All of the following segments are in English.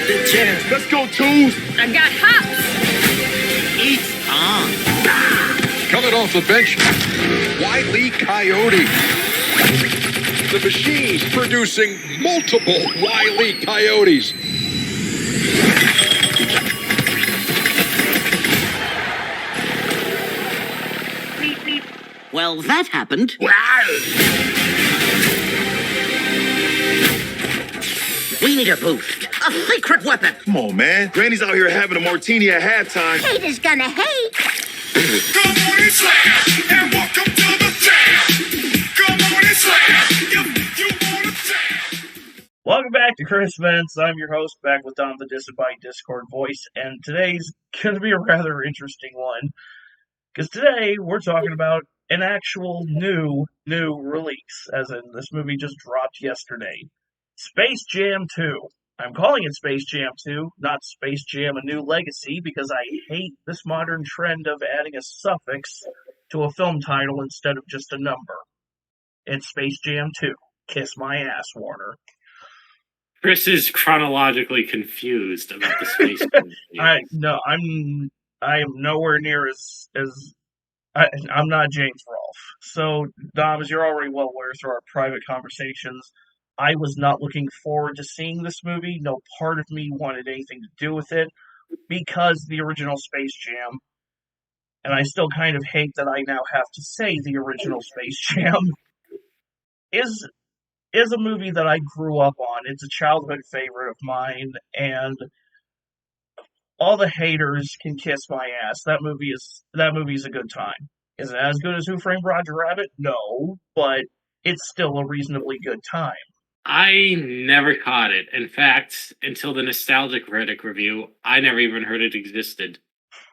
the gym. Let's go, Tools. I got hops. It's on. Coming off the bench, Wile E. Coyote. The machine's producing multiple Wile E. Coyotes. Well, that happened. We need a boost. A secret weapon. Come on, man. Granny's out here having a martini at halftime. Haters gonna hate. Come on and slam, and welcome to the jam. Come on and slam, if you want to jam. Welcome back to Kris Vents. I'm your host, back with Dom the Disembodied Discord voice, and today's going to be a rather interesting one, because today we're talking about an actual new release, as in this movie just dropped yesterday. Space Jam 2. I'm calling it Space Jam 2, not Space Jam A New Legacy, because I hate this modern trend of adding a suffix to a film title instead of just a number. It's Space Jam 2. Kiss my ass, Warner. Chris is chronologically confused about the Space Jam. I am nowhere near as I'm not James Rolfe. So, Dom, as you're already well aware through our private conversations, I was not looking forward to seeing this movie. No part of me wanted anything to do with it because the original Space Jam, and I still kind of hate that I now have to say the original Space Jam, is a movie that I grew up on. It's a childhood favorite of mine, and all the haters can kiss my ass. That movie is a good time. Is it as good as Who Framed Roger Rabbit? No, but it's still a reasonably good time. I never caught it. In fact, until the Nostalgic Critic review, I never even heard it existed.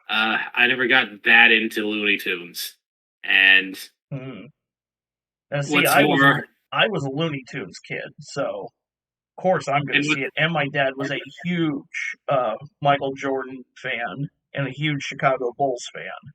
I never got that into Looney Tunes. And And see, what's I more, was a Looney Tunes kid, so of course I'm going to see it. And my dad was a huge Michael Jordan fan and a huge Chicago Bulls fan.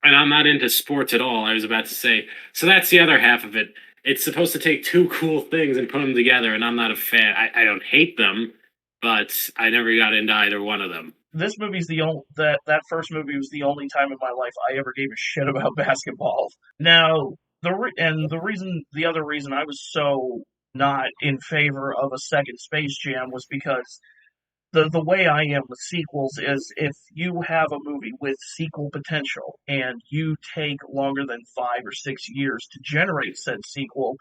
and I'm not into sports at all, I was about to say. So that's the other half of it. It's supposed to take two cool things and put them together, and I'm not a fan. I don't hate them, but I never got into either one of them. This movie's that first movie was the only time in my life I ever gave a shit about basketball. Now, the other reason I was so not in favor of a second Space Jam was because the way I am with sequels is if you have a movie with sequel potential and you take longer than 5 or 6 years to generate said sequel,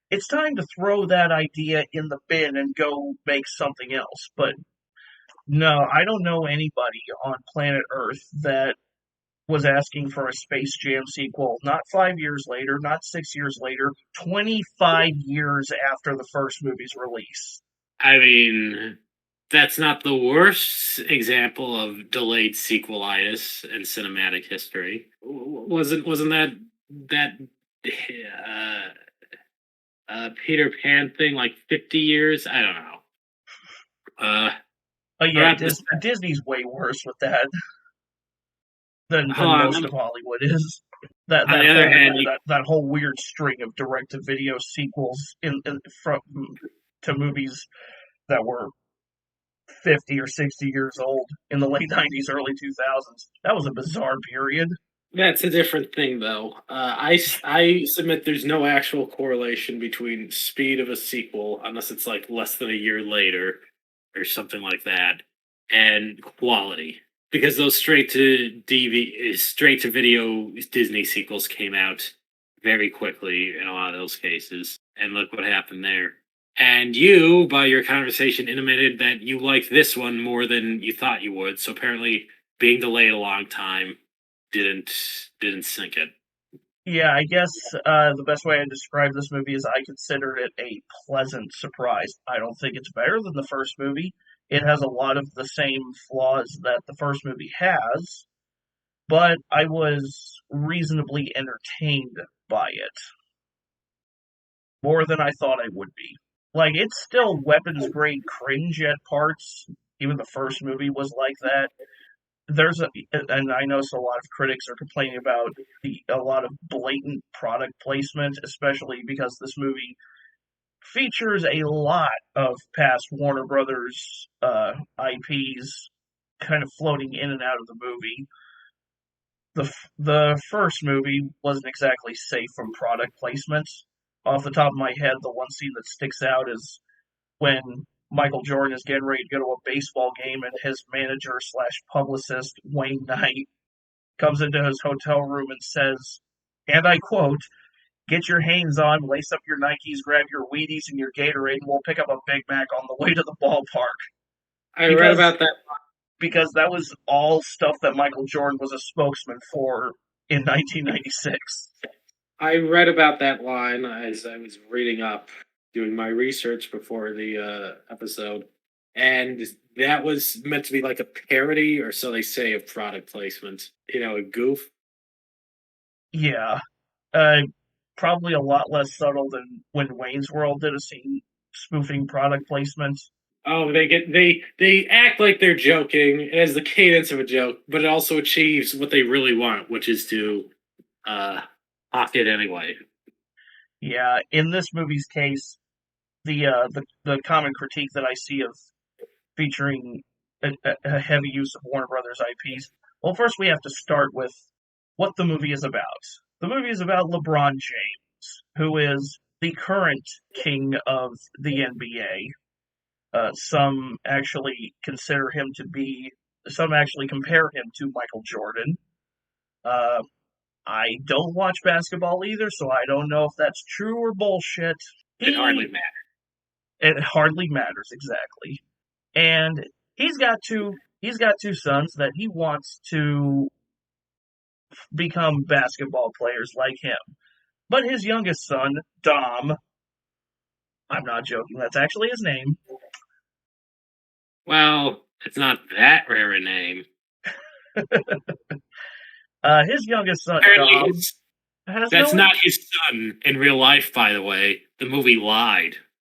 it's time to throw that idea in the bin and go make something else. But no, I don't know anybody on planet Earth that was asking for a Space Jam sequel, not 5 years later, not 6 years later, 25 years after the first movie's release. I mean, that's not the worst example of delayed sequelitis in cinematic history. Wasn't that Peter Pan thing like 50 years? I don't know. Yeah, Disney's way worse with that than most of Hollywood is. That whole weird string of direct-to-video sequels to movies that were 50 or 60 years old in the late 90s, early 2000s. That was a bizarre period. That's a different thing, though. I submit there's no actual correlation between speed of a sequel, unless it's like less than a year later or something like that, and quality. Because those straight to video Disney sequels came out very quickly in a lot of those cases, and look what happened there. And you, by your conversation, intimated that you liked this one more than you thought you would. So apparently, being delayed a long time didn't sink it. Yeah, I guess the best way I describe this movie is I considered it a pleasant surprise. I don't think it's better than the first movie. It has a lot of the same flaws that the first movie has, but I was reasonably entertained by it. More than I thought I would be. Like, it's still weapons-grade cringe at parts. Even the first movie was like that. And I know a lot of critics are complaining about a lot of blatant product placement, especially because this movie features a lot of past Warner Brothers IPs kind of floating in and out of the movie. The first movie wasn't exactly safe from product placements. Off the top of my head, the one scene that sticks out is when Michael Jordan is getting ready to go to a baseball game, and his manager slash publicist Wayne Knight comes into his hotel room and says, and I quote, "Get your Hanes on, lace up your Nikes, grab your Wheaties and your Gatorade, and we'll pick up a Big Mac on the way to the ballpark." I read about that. Because that was all stuff that Michael Jordan was a spokesman for in 1996. I read about that line as I was reading up, doing my research before the episode, and that was meant to be like a parody, or so they say, of product placement. A goof. Yeah, probably a lot less subtle than when Wayne's World did a scene spoofing product placement. Oh, they act like they're joking. It has the cadence of a joke, but it also achieves what they really want, which is to hawk it anyway. Yeah, in this movie's case, the common critique that I see of featuring a heavy use of Warner Brothers IPs. Well, first we have to start with what the movie is about. The movie is about LeBron James, who is the current king of the NBA. Some actually compare him to Michael Jordan. I don't watch basketball either, so I don't know if that's true or bullshit. It hardly matters. It hardly matters, exactly. And he's got two sons that he wants to become basketball players like him. But his youngest son, Dom, I'm not joking, that's actually his name. Well, it's not that rare a name. His youngest son, Apparently Dom, has that's no... not his son in real life, by the way. The movie lied.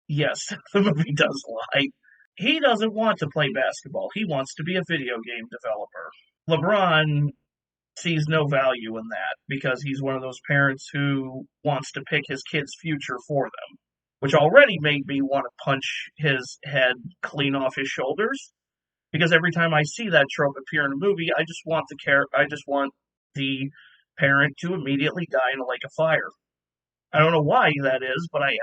Yes, the movie does lie. He doesn't want to play basketball. He wants to be a video game developer. LeBron sees no value in that because he's one of those parents who wants to pick his kid's future for them, which already made me want to punch his head clean off his shoulders. Because every time I see that trope appear in a movie, I just want the parent to immediately die in a lake of fire. I don't know why that is, but I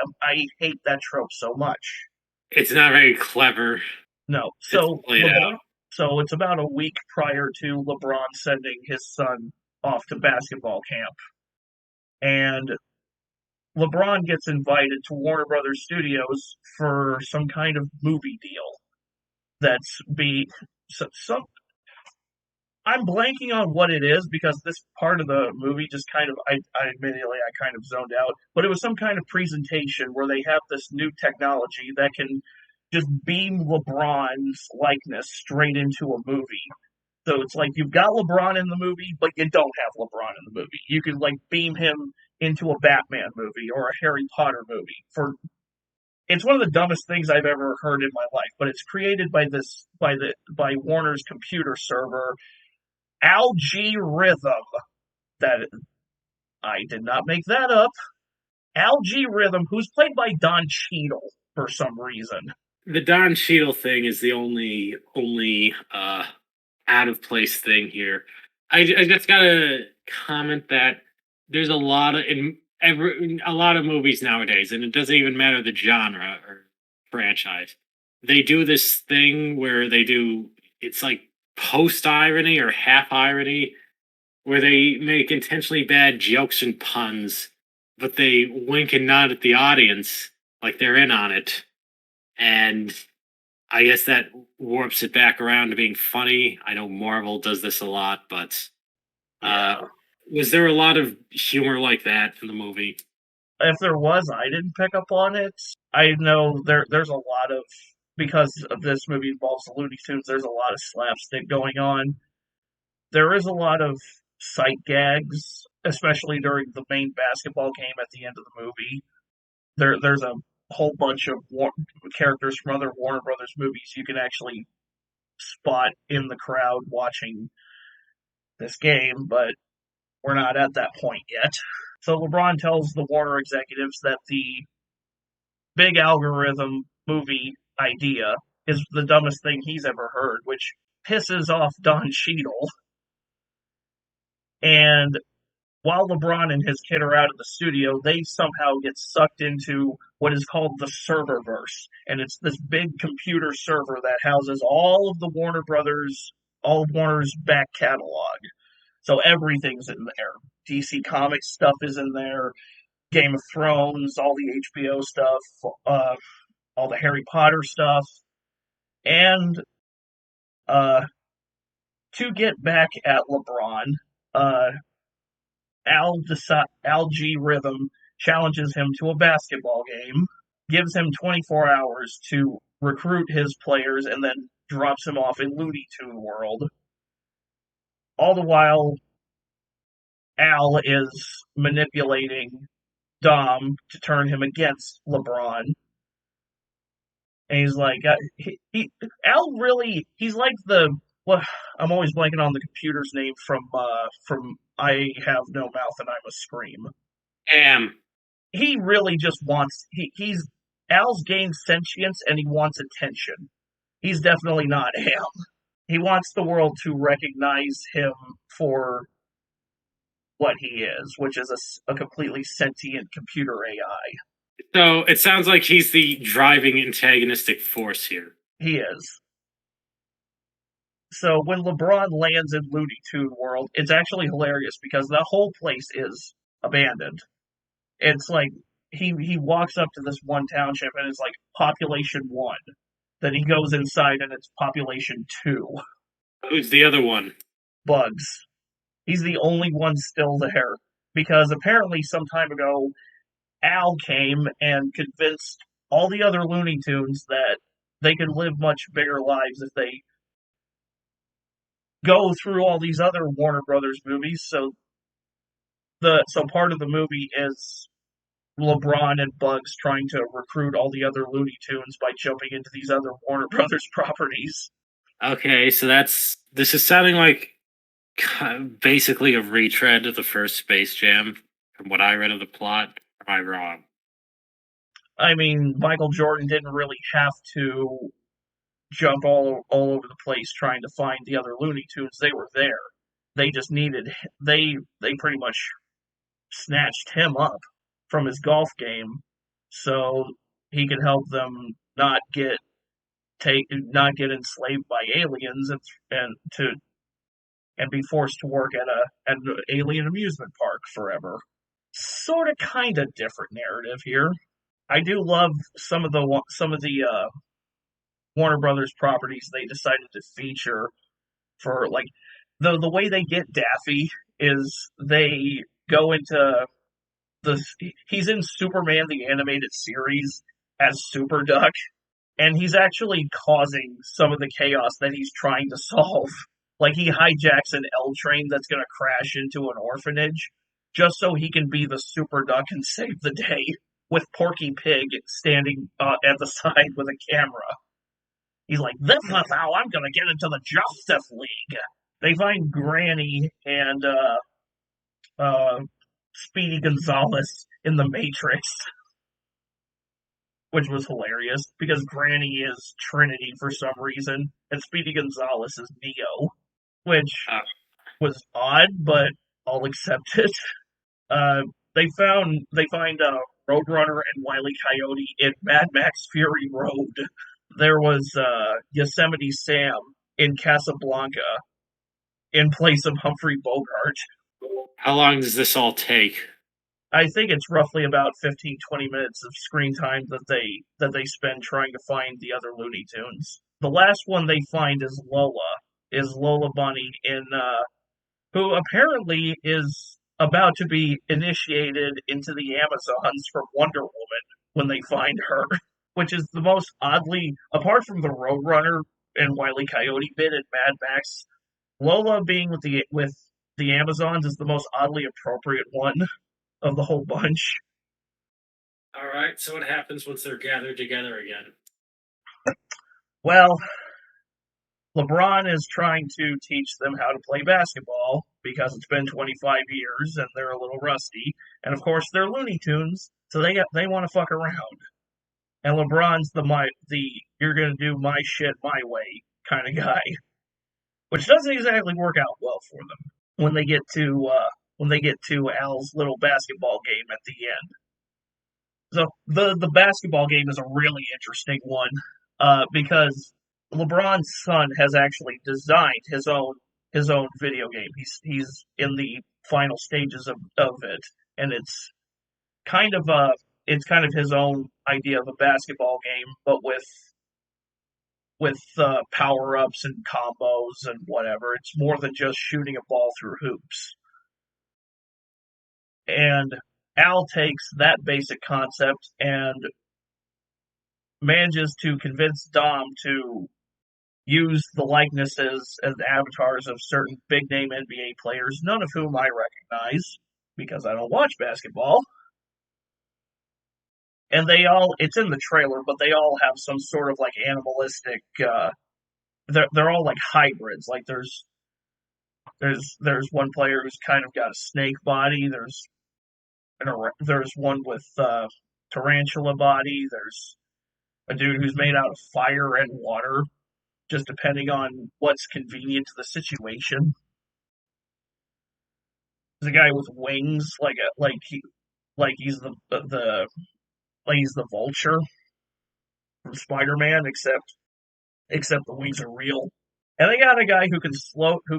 hate that trope so much. It's not very clever. No, so it's about a week prior to LeBron sending his son off to basketball camp, and LeBron gets invited to Warner Brothers Studios for some kind of movie deal. I'm blanking on what it is because this part of the movie just kind of, I admittedly, I kind of zoned out, but it was some kind of presentation where they have this new technology that can just beam LeBron's likeness straight into a movie. So it's like you've got LeBron in the movie, but you don't have LeBron in the movie. You can like beam him into a Batman movie or a Harry Potter movie. It's one of the dumbest things I've ever heard in my life, but it's created by Warner's computer server, Algorithm. That I did not make that up. Algorithm, who's played by Don Cheadle for some reason. The Don Cheadle thing is the only out of place thing here. I just gotta comment that there's a lot of movies nowadays, and it doesn't even matter the genre or franchise. They do this thing where it's like post irony or half irony, where they make intentionally bad jokes and puns, but they wink and nod at the audience like they're in on it. And I guess that warps it back around to being funny. I know Marvel does this a lot, but was there a lot of humor like that in the movie? If there was, I didn't pick up on it. I know there's a lot of, because this movie involves the Looney Tunes, there's a lot of slapstick going on. There is a lot of sight gags, especially during the main basketball game at the end of the movie. There's a whole bunch of characters from other Warner Brothers movies you can actually spot in the crowd watching this game, but we're not at that point yet. So LeBron tells the Warner executives that the big algorithm movie idea is the dumbest thing he's ever heard, which pisses off Don Cheadle. And while LeBron and his kid are out of the studio, they somehow get sucked into what is called the serververse. And it's this big computer server that houses all of the Warner Brothers, all of Warner's back catalog. So everything's in there. DC Comics stuff is in there, Game of Thrones, all the HBO stuff, all the Harry Potter stuff. And to get back at LeBron, Al G. Rhythm challenges him to a basketball game, gives him 24 hours to recruit his players, and then drops him off in Looney Tune World. All the while, Al is manipulating Dom to turn him against LeBron. And he's like, Al really, he's like well, I'm always blanking on the computer's name from I Have No Mouth and I Must Scream. He really just wants, Al's gained sentience and he wants attention. He's definitely not Al. He wants the world to recognize him for what he is, which is a completely sentient computer AI. So it sounds like he's the driving antagonistic force here. He is. So when LeBron lands in Looney Tune World, it's actually hilarious because the whole place is abandoned. It's like he walks up to this one township and it's like population 1. Then he goes inside and it's population 2. Who's the other one? Bugs. He's the only one still there because apparently some time ago Al came and convinced all the other Looney Tunes that they could live much bigger lives if they go through all these other Warner Brothers movies. So part of the movie is LeBron and Bugs trying to recruit all the other Looney Tunes by jumping into these other Warner Brothers properties. Okay, so this is sounding like basically a retread of the first Space Jam from what I read of the plot. Am I wrong? I mean, Michael Jordan didn't really have to jump all over the place trying to find the other Looney Tunes. They were there. They just needed, they pretty much snatched him up from his golf game so he could help them not get enslaved by aliens and be forced to work at an alien amusement park forever. Sort of kind of different narrative here. I do love some of the Warner Brothers properties they decided to feature for, like, the way they get Daffy is they go into he's in Superman the Animated Series as Super Duck, and he's actually causing some of the chaos that he's trying to solve. Like, he hijacks an L train that's going to crash into an orphanage just so he can be the Super Duck and save the day, with Porky Pig standing at the side with a camera. He's like, this is how I'm going to get into the Justice League. They find Granny and Speedy Gonzalez in the Matrix, which was hilarious because Granny is Trinity for some reason, and Speedy Gonzalez is Neo, which was odd, but I'll accept it. They find Roadrunner and Wile E. Coyote in Mad Max Fury Road. There was Yosemite Sam in Casablanca in place of Humphrey Bogart. How long does this all take? I think it's roughly about 15-20 minutes of screen time that they spend trying to find the other Looney Tunes. The last one they find is Lola Bunny, who apparently is about to be initiated into the Amazons from Wonder Woman when they find her, which is the most oddly, apart from the Roadrunner and Wile E. Coyote bit in Mad Max, Lola being with the Amazons is the most oddly appropriate one of the whole bunch. All right, so what happens once they're gathered together again? Well, LeBron is trying to teach them how to play basketball because it's been 25 years and they're a little rusty. And of course, they're Looney Tunes, so they want to fuck around. and LeBron's the you're gonna do my shit my way kind of guy, which doesn't exactly work out well for them when they get to Al's little basketball game at the end. So the basketball game is a really interesting one because LeBron's son has actually designed his own video game. He's in the final stages of it, and kind of it's kind of his own idea of a basketball game, but with power ups and combos and whatever. It's more than just shooting a ball through hoops. And Al takes that basic concept and manages to convince Dom to use the likenesses as avatars of certain big name NBA players, none of whom I recognize because I don't watch basketball. And it's in the trailer, but they all have some sort of like animalistic, they're all like hybrids. Like there's one player who's kind of got a snake body. There's one with tarantula body. There's a dude who's made out of fire and water, just depending on what's convenient to the situation. There's a guy with wings, he's the Vulture from Spider-Man, except the wings are real. And they got a guy who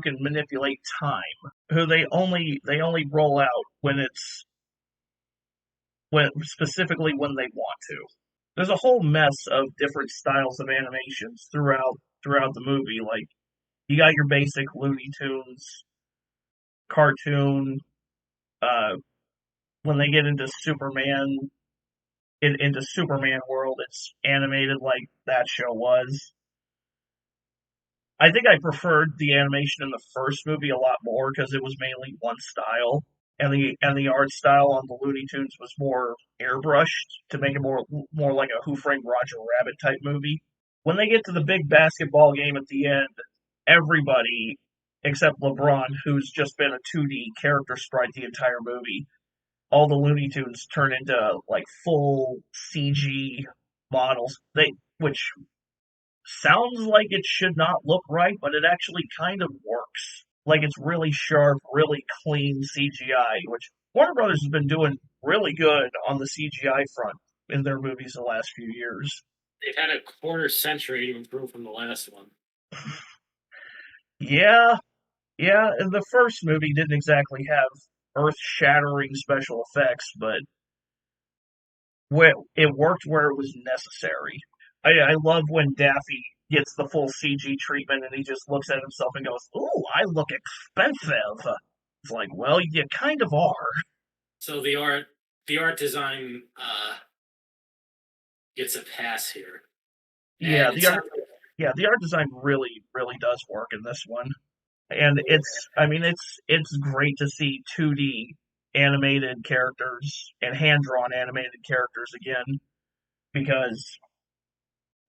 can manipulate time, who they only roll out specifically when they want to. There's a whole mess of different styles of animations throughout the movie. Like you got your basic Looney Tunes cartoon. When they get into Superman world, it's animated like that show was. I think I preferred the animation in the first movie a lot more because it was mainly one style, and the art style on the Looney Tunes was more airbrushed to make it more like a Who Framed Roger Rabbit type movie. When they get to the big basketball game at the end, everybody except LeBron, who's just been a 2D character sprite the entire movie, all the Looney Tunes turn into like full CG models. Which sounds like it should not look right, but it actually kind of works. Like it's really sharp, really clean CGI, which Warner Brothers has been doing really good on the CGI front in their movies the last few years. They've had a quarter century to improve from the last one. Yeah, and the first movie didn't exactly have earth-shattering special effects, but it worked where it was necessary. I love when Daffy gets the full CG treatment and he just looks at himself and goes, "Ooh, I look expensive." It's like, well, you kind of are. So the art design gets a pass here. Yeah, the art design really, really does work in this one. And it's great to see 2D animated characters and hand-drawn animated characters again, because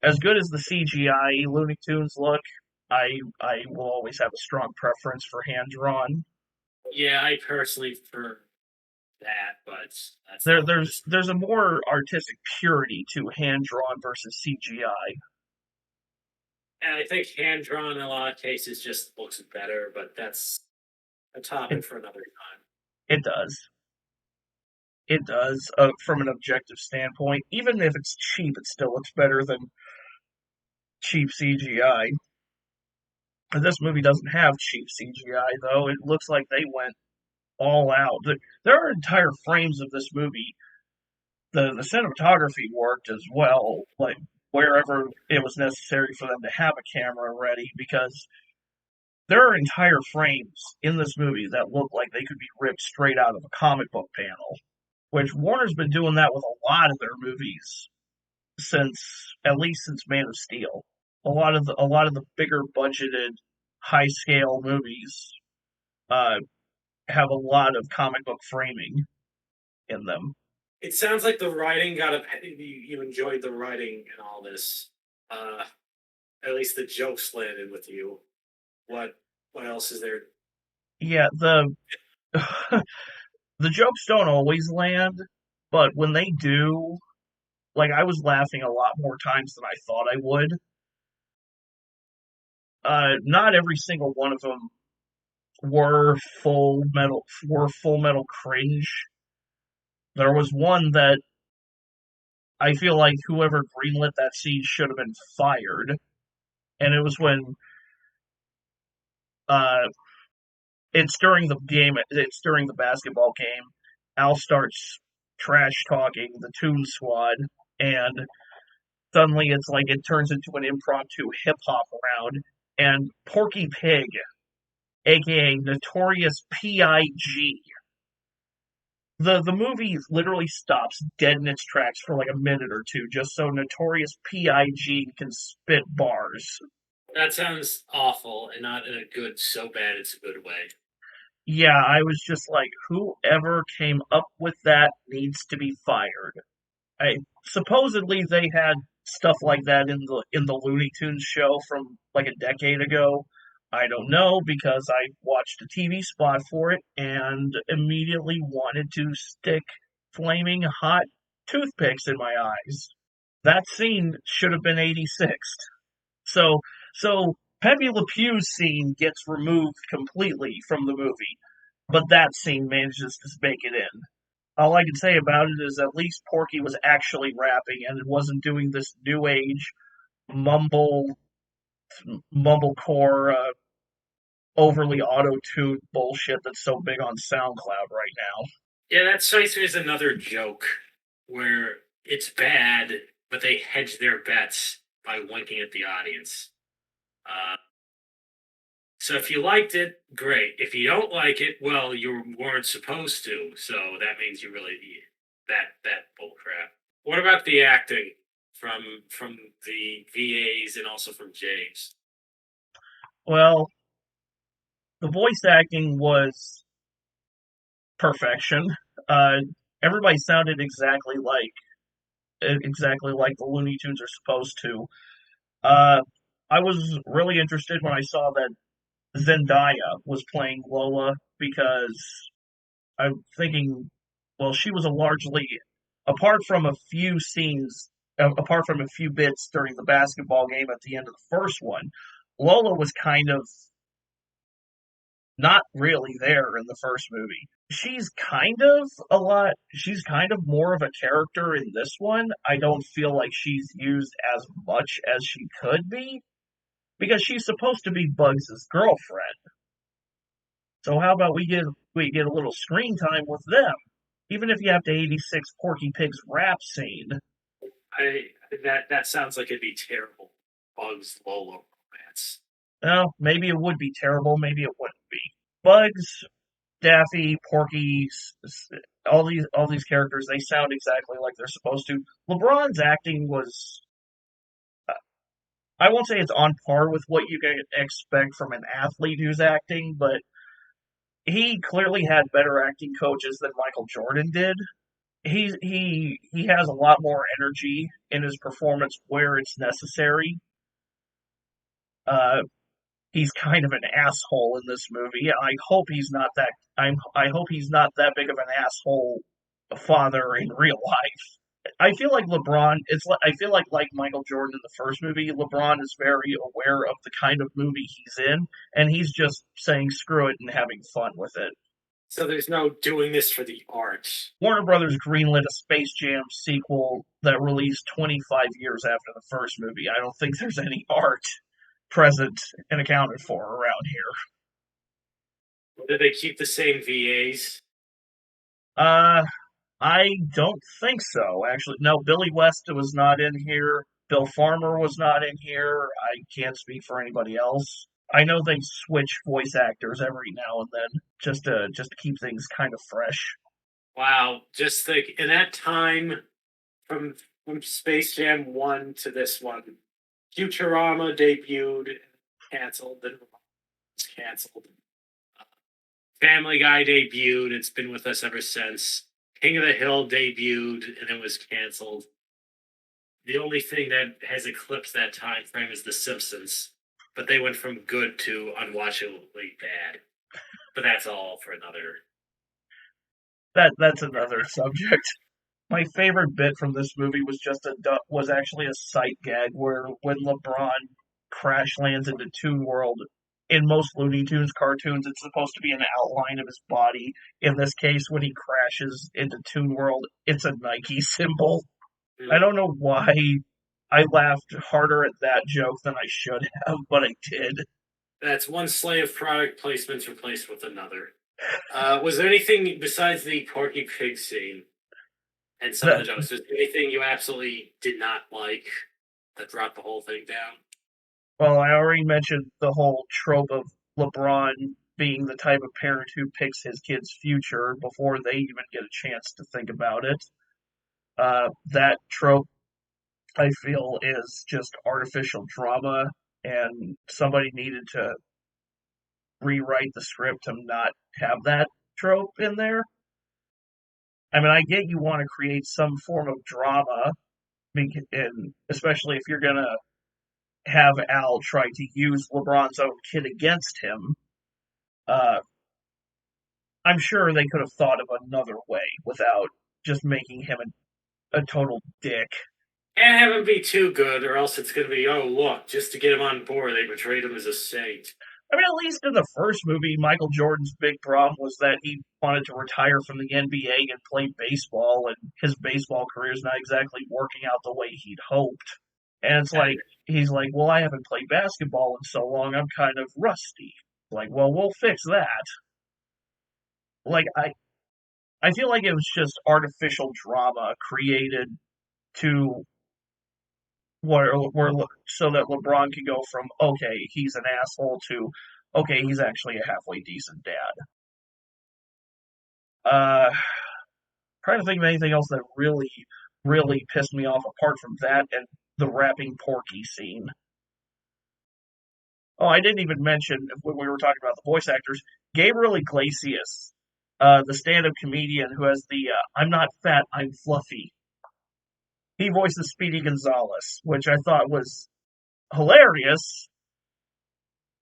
as good as the CGI Looney Tunes look, I will always have a strong preference for hand-drawn. Yeah, I personally prefer that, but there's a more artistic purity to hand-drawn versus CGI. And I think hand drawn in a lot of cases just looks better, but that's a topic for another time. It does. It does, from an objective standpoint. Even if it's cheap, it still looks better than cheap CGI. And this movie doesn't have cheap CGI, though. It looks like they went all out. There are entire frames of this movie. The cinematography worked as well, like wherever it was necessary for them to have a camera ready, because there are entire frames in this movie that look like they could be ripped straight out of a comic book panel, which Warner's been doing that with a lot of their movies at least since Man of Steel. A lot of the bigger budgeted, high scale movies have a lot of comic book framing in them. It sounds like the writing you enjoyed the writing and all this. At least the jokes landed with you. What else is there? Yeah, the jokes don't always land, but when they do, like, I was laughing a lot more times than I thought I would. Not every single one of them were full metal cringe. There was one that I feel like whoever greenlit that scene should have been fired, and it was when uh, it's during the game. It's during the basketball game. Al starts trash talking the Toon Squad, and suddenly it's like it turns into an impromptu hip hop round, and Porky Pig, aka Notorious P.I.G. The movie literally stops dead in its tracks for like a minute or two, just so Notorious P.I.G. can spit bars. That sounds awful, and not in a good, so bad it's a good way. Yeah, I was just like, whoever came up with that needs to be fired. Supposedly they had stuff like that in the Looney Tunes show from like a decade ago. I don't know because I watched a TV spot for it and immediately wanted to stick flaming hot toothpicks in my eyes. That scene should have been 86th. So Pepe Le Pew's scene gets removed completely from the movie, but that scene manages to make it in. All I can say about it is at least Porky was actually rapping and it wasn't doing this new age mumblecore, overly auto-tuned bullshit that's so big on SoundCloud right now. Yeah, that strikes me as another joke where it's bad, but they hedge their bets by winking at the audience. So if you liked it, great. If you don't like it, well, you weren't supposed to. So that means you really that bullcrap. What about the acting from the VAs and also from James? Well, the voice acting was perfection. Uh, Everybody sounded exactly like the Looney Tunes are supposed to. I was really interested when I saw that Zendaya was playing Lola because I'm thinking, well, she was a largely, apart from a few scenes, apart from a few bits during the basketball game at the end of the first one, Lola was kind of not really there in the first movie. She's kind of more of a character in this one. I don't feel like she's used as much as she could be because she's supposed to be Bugs' girlfriend. So how about we get a little screen time with them, even if you have to 86 Porky Pig's rap scene. That sounds like it'd be terrible. Bugs Lola romance. Well, maybe it would be terrible, maybe it wouldn't be. Bugs, Daffy, Porky, all these characters, they sound exactly like they're supposed to. LeBron's acting was, I won't say it's on par with what you can expect from an athlete who's acting, but he clearly had better acting coaches than Michael Jordan did. He has a lot more energy in his performance where it's necessary. He's kind of an asshole in this movie. I hope he's not that. I hope he's not that big of an asshole father in real life. I feel like LeBron. I feel like Michael Jordan in the first movie. LeBron is very aware of the kind of movie he's in, and he's just saying screw it and having fun with it. So there's no doing this for the art. Warner Brothers greenlit a Space Jam sequel that released 25 years after the first movie. I don't think there's any art present and accounted for around here. Did they keep the same VAs? I don't think so, actually. No, Billy West was not in here. Bill Farmer was not in here. I can't speak for anybody else. I know they switch voice actors every now and then just to keep things kind of fresh. Wow, just think in that time from Space Jam 1 to this one, Futurama debuted, canceled, then was canceled. Family Guy debuted, it's been with us ever since. King of the Hill debuted and then was canceled. The only thing that has eclipsed that time frame is The Simpsons, but they went from good to unwatchably bad. But that's all for another. That's another subject. My favorite bit from this movie was actually a sight gag where when LeBron crash lands into Toon World. In most Looney Tunes cartoons, it's supposed to be an outline of his body. In this case, when he crashes into Toon World, it's a Nike symbol. I don't know why I laughed harder at that joke than I should have, but I did. That's one sleigh of product placements replaced with another. Was there anything besides the Porky Pig scene and some of the jokes? Was there anything you absolutely did not like that brought the whole thing down? Well, I already mentioned the whole trope of LeBron being the type of parent who picks his kid's future before they even get a chance to think about it. That trope, I feel, is just artificial drama, and somebody needed to rewrite the script to not have that trope in there. I mean, I get you want to create some form of drama, and especially if you're going to have Al try to use LeBron's own kid against him. I'm sure they could have thought of another way without just making him a total dick. Can't have him be too good, or else it's going to be, oh, look, just to get him on board, they portrayed him as a saint. I mean, at least in the first movie, Michael Jordan's big problem was that he wanted to retire from the NBA and play baseball, and his baseball career is not exactly working out the way he'd hoped. And it's like, he's like, well, I haven't played basketball in so long, I'm kind of rusty. Like, well, we'll fix that. Like, I feel like it was just artificial drama created to where so that LeBron can go from, okay, he's an asshole to, okay, he's actually a halfway decent dad. Trying to think of anything else that really, really pissed me off apart from that and the rapping Porky scene. Oh, I didn't even mention, when we were talking about the voice actors, Gabriel Iglesias, the stand-up comedian who has the I'm not fat, I'm fluffy. He voices Speedy Gonzalez, which I thought was hilarious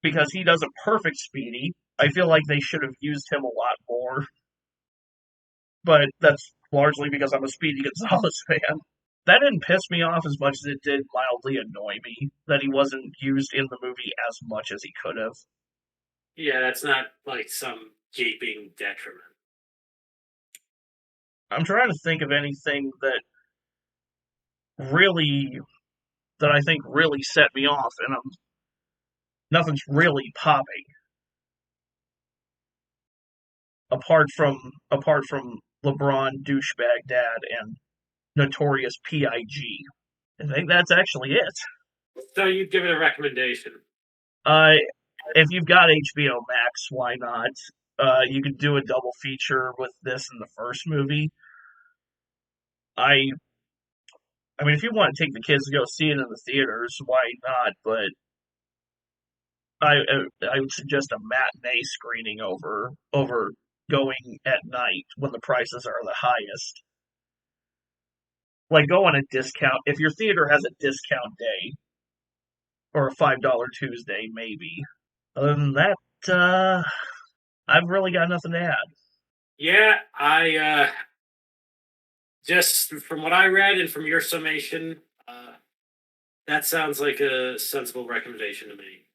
because he does a perfect Speedy. I feel like they should have used him a lot more. But that's largely because I'm a Speedy Gonzalez fan. That didn't piss me off as much as it did mildly annoy me that he wasn't used in the movie as much as he could have. Yeah, that's not like some gaping detriment. I'm trying to think of anything that I think really set me off, and nothing's really popping. Apart from LeBron douchebag dad and Notorious P.I.G. I think that's actually it. So you give it a recommendation? If you've got HBO Max, why not? You could do a double feature with this and the first movie. I mean, if you want to take the kids to go see it in the theaters, why not? But I would suggest a matinee screening over going at night when the prices are the highest. Like, go on a discount. If your theater has a discount day, or a $5 Tuesday, maybe. Other than that, I've really got nothing to add. Yeah, I just from what I read and from your summation, that sounds like a sensible recommendation to me.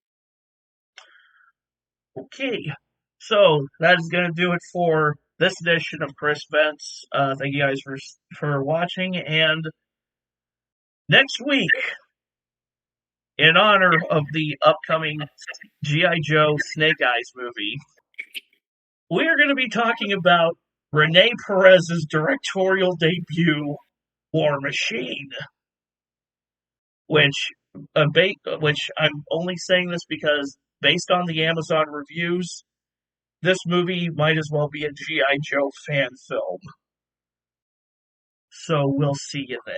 Okay, so that is going to do it for this edition of Kris Vents. Thank you guys for watching, and next week, in honor of the upcoming G.I. Joe Snake Eyes movie, we are going to be talking about Rene Perez's directorial debut, War Machine, which I'm only saying this because, based on the Amazon reviews, this movie might as well be a G.I. Joe fan film. So we'll see you then.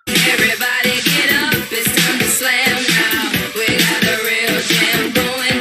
Everybody get up, it's time to slam now. We got a real jam going